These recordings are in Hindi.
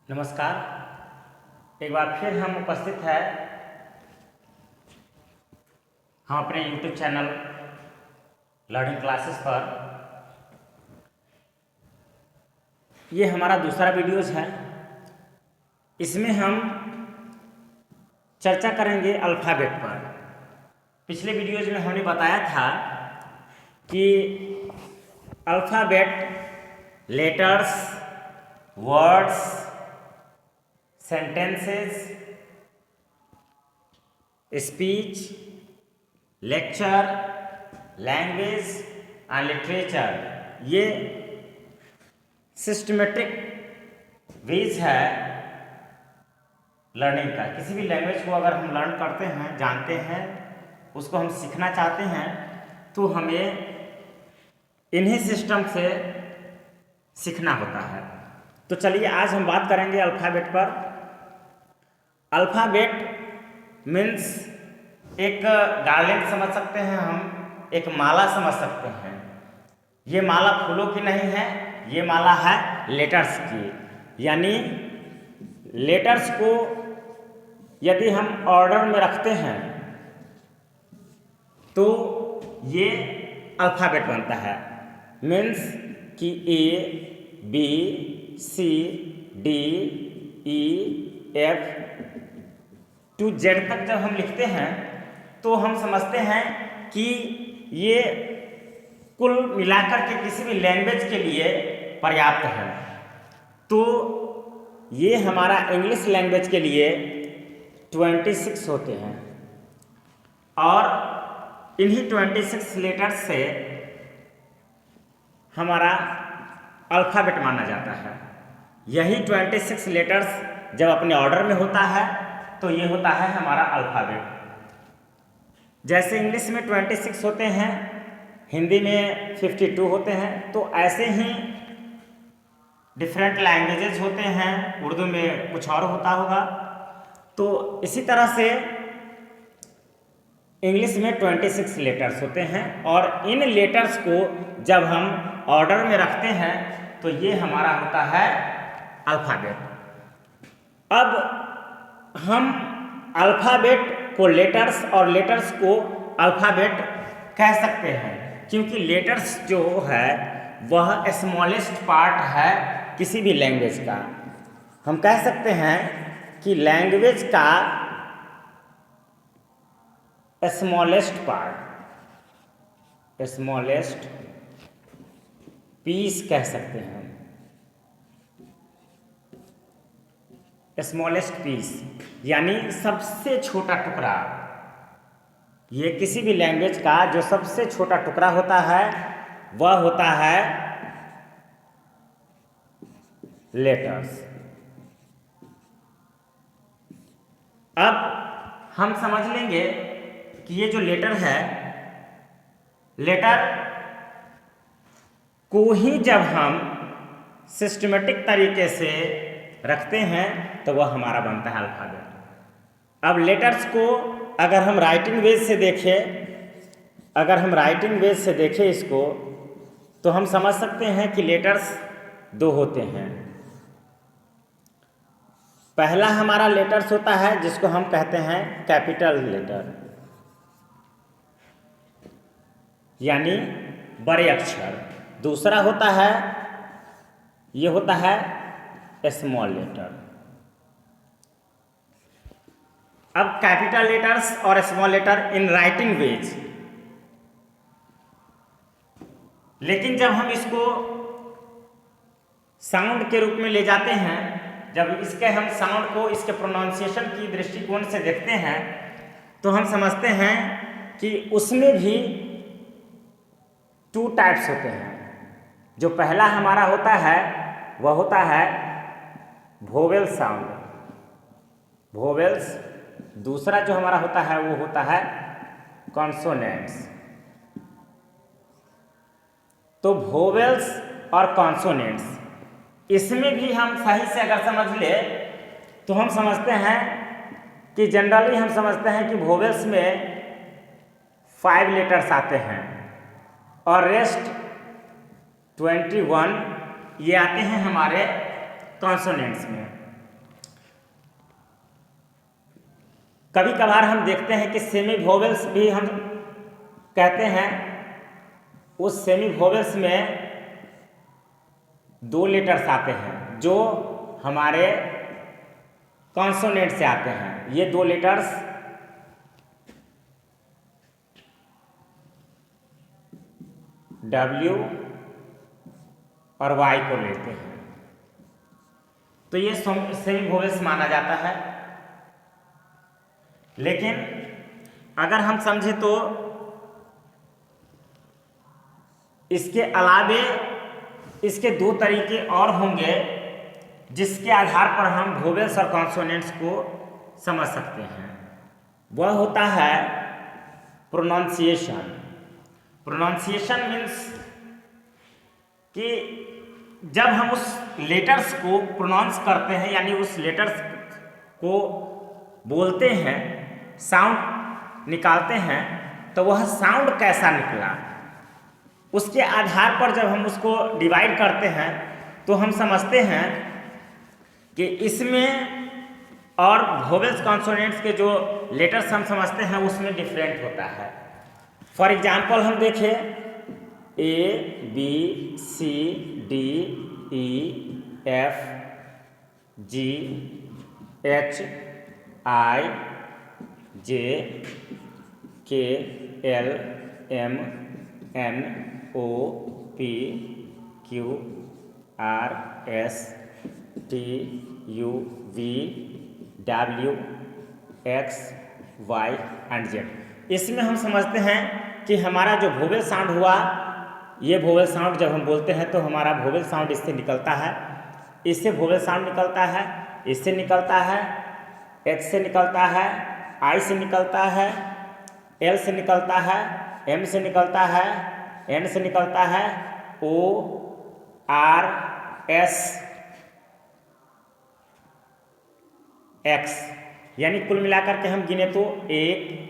नमस्कार। एक बार फिर हम उपस्थित हैं हम अपने YouTube चैनल लर्निंग क्लासेस पर। ये हमारा दूसरा वीडियोस है। इसमें हम चर्चा करेंगे अल्फ़ाबेट पर। पिछले वीडियोज में हमने बताया था कि alphabet letters, words, sentences, speech, lecture, language and literature ये सिस्टमेटिक वेज है लर्निंग का। किसी भी लैंग्वेज को अगर हम लर्न करते हैं, जानते हैं, उसको हम सीखना चाहते हैं तो हमें इन्हीं सिस्टम से सीखना होता है। तो चलिए आज हम बात करेंगे अल्फ़ाबेट पर। अल्फ़ाबेट मीन्स एक गार्लैंड समझ सकते हैं हम, एक माला समझ सकते हैं। ये माला फूलों की नहीं है, ये माला है लेटर्स की। यानी लेटर्स को यदि हम ऑर्डर में रखते हैं तो ये अल्फ़ाबेट बनता है। मीन्स कि ए, बी, सी, डी, ई, एफ टू जेड तक जब हम लिखते हैं तो हम समझते हैं कि ये कुल मिलाकर के किसी भी लैंग्वेज के लिए पर्याप्त है। तो ये हमारा इंग्लिश लैंग्वेज के लिए 26 होते हैं और इन्हीं 26 लेटर्स से हमारा अल्फ़ाबेट माना जाता है। यही 26 लेटर्स जब अपने ऑर्डर में होता है तो ये होता है हमारा अल्फ़ाबेट। जैसे इंग्लिश में 26 होते हैं, हिंदी में 52 होते हैं, तो ऐसे ही डिफरेंट लैंग्वेजेस होते हैं। उर्दू में कुछ और होता होगा। तो इसी तरह से इंग्लिश में 26 लेटर्स होते हैं और इन लेटर्स को जब हम ऑर्डर में रखते हैं तो ये हमारा होता है अल्फ़ाबेट। अब हम अल्फ़ाबेट को लेटर्स और लेटर्स को अल्फ़ाबेट कह सकते हैं क्योंकि लेटर्स जो है वह स्मॉलेस्ट पार्ट है किसी भी लैंग्वेज का। हम कह सकते हैं कि लैंग्वेज का स्मॉलेस्ट पार्ट, स्मॉलेस्ट पीस कह सकते हैं। स्मॉलेस्ट पीस यानी सबसे छोटा टुकड़ा। ये किसी भी लैंग्वेज का जो सबसे छोटा टुकड़ा होता है वह होता है लेटर्स। अब हम समझ लेंगे कि ये जो लेटर है, लेटर को ही जब हम सिस्टमेटिक तरीके से रखते हैं तो वह हमारा बनता है अल्फ़ाबेट। अब लेटर्स को अगर हम राइटिंग वेज से देखें, इसको तो हम समझ सकते हैं कि लेटर्स दो होते हैं। पहला हमारा लेटर्स होता है जिसको हम कहते हैं कैपिटल लेटर यानी बड़े अक्षर। दूसरा होता है, ये होता है स्मॉल लेटर। अब कैपिटल लेटर्स और small letter in writing ways, लेकिन जब हम इसको साउंड के रूप में ले जाते हैं, जब इसके हम साउंड को इसके प्रोनाउंसिएशन की दृष्टिकोण से देखते हैं तो हम समझते हैं कि उसमें भी 2 टाइप्स होते हैं। जो पहला हमारा होता है वह होता है वोवेल साउंड, वोवेल्स। दूसरा जो हमारा होता है वो होता है कॉन्सोनेंट्स। तो वोवेल्स और कॉन्सोनेंट्स, इसमें भी हम सही से अगर समझ ले तो हम समझते हैं कि जनरली हम समझते हैं कि वोवेल्स में 5 लेटर्स आते हैं और रेस्ट 21 ये आते हैं हमारे कॉन्सोनेंट्स में। कभी कभार हम देखते हैं कि सेमी वोवेल्स भी हम कहते हैं। उस सेमी वोवेल्स में 2 लेटर्स आते हैं जो हमारे कॉन्सोनेंट से आते हैं। ये 2 लेटर्स W और Y को लेते हैं, तो ये सेमी वोवेल्स माना जाता है। लेकिन अगर हम समझे तो इसके अलावे इसके 2 तरीके और होंगे जिसके आधार पर हम वोवेल्स और कॉन्सोनेंट्स को समझ सकते हैं। वह होता है प्रोनाउंसिएशन। प्रोनाउंसिएशन मीन्स कि जब हम उस लेटर्स को प्रोनाउंस करते हैं, यानी उस लेटर्स को बोलते हैं, साउंड निकालते हैं, तो वह साउंड कैसा निकला, उसके आधार पर जब हम उसको डिवाइड करते हैं तो हम समझते हैं कि इसमें और वोवेल्स कॉन्सोनेंट्स के जो लेटर्स हम समझते हैं उसमें डिफरेंट होता है। फॉर एग्जाम्पल हम देखें ABCDEFGHIJKLMNOPQRSTUVW एंड Z। इसमें हम समझते हैं कि हमारा जो वोवेल साउंड हुआ, ये वोवेल साउंड जब हम बोलते हैं तो हमारा वोवेल साउंड इससे निकलता है, इससे वोवेल साउंड निकलता है, इससे निकलता है, H से निकलता है, I से निकलता है, L से निकलता है, M से निकलता है, N से निकलता है, O R S X। यानी कुल मिलाकर के हम गिने तो 1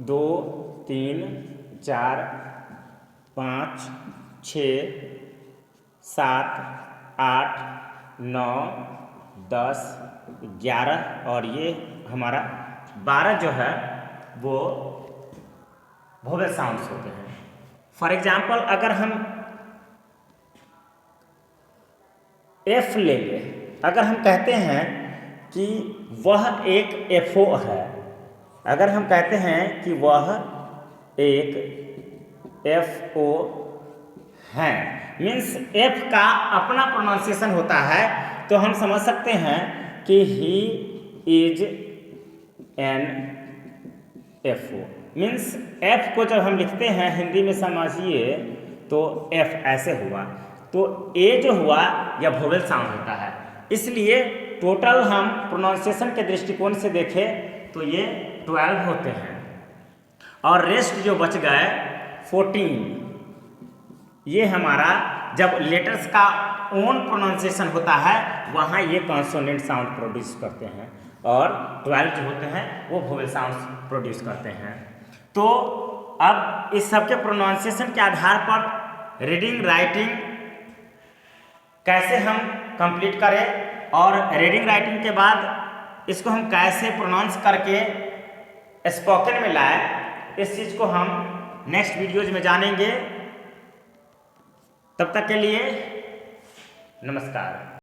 2 3 4 5 6 7 8 9 10 11 और ये हमारा 12 जो है वो वोवेल साउंड्स होते हैं। फॉर एग्जाम्पल अगर हम F ले लें, अगर हम कहते हैं कि वह एक FO है, अगर हम कहते हैं कि वह एक FO है, मीन्स F का अपना प्रोनाउंसिएशन होता है, तो हम समझ सकते हैं कि he is an FO। Means F को जब हम लिखते हैं हिंदी में समझिए तो F ऐसे हुआ, तो A जो हुआ यह वोवेल साउंड होता है। इसलिए टोटल हम प्रोनाउंसिएशन के दृष्टिकोण से देखें तो ये 12 होते हैं और रेस्ट जो बच गए 14, ये हमारा जब लेटर्स का ओन प्रोनाउंसिएशन होता है वहाँ ये कॉन्सोनेंट साउंड प्रोड्यूस करते हैं और 12 जो होते हैं वो वोवेल साउंड्स प्रोड्यूस करते हैं। तो अब इस सब के प्रोनाउंसिएशन के आधार पर रीडिंग राइटिंग कैसे हम कंप्लीट करें और रीडिंग राइटिंग के बाद इसको हम कैसे प्रोनाउंस करके स्पोकन में लाए, इस चीज़ को हम नेक्स्ट वीडियोज में जानेंगे। तब तक के लिए नमस्कार।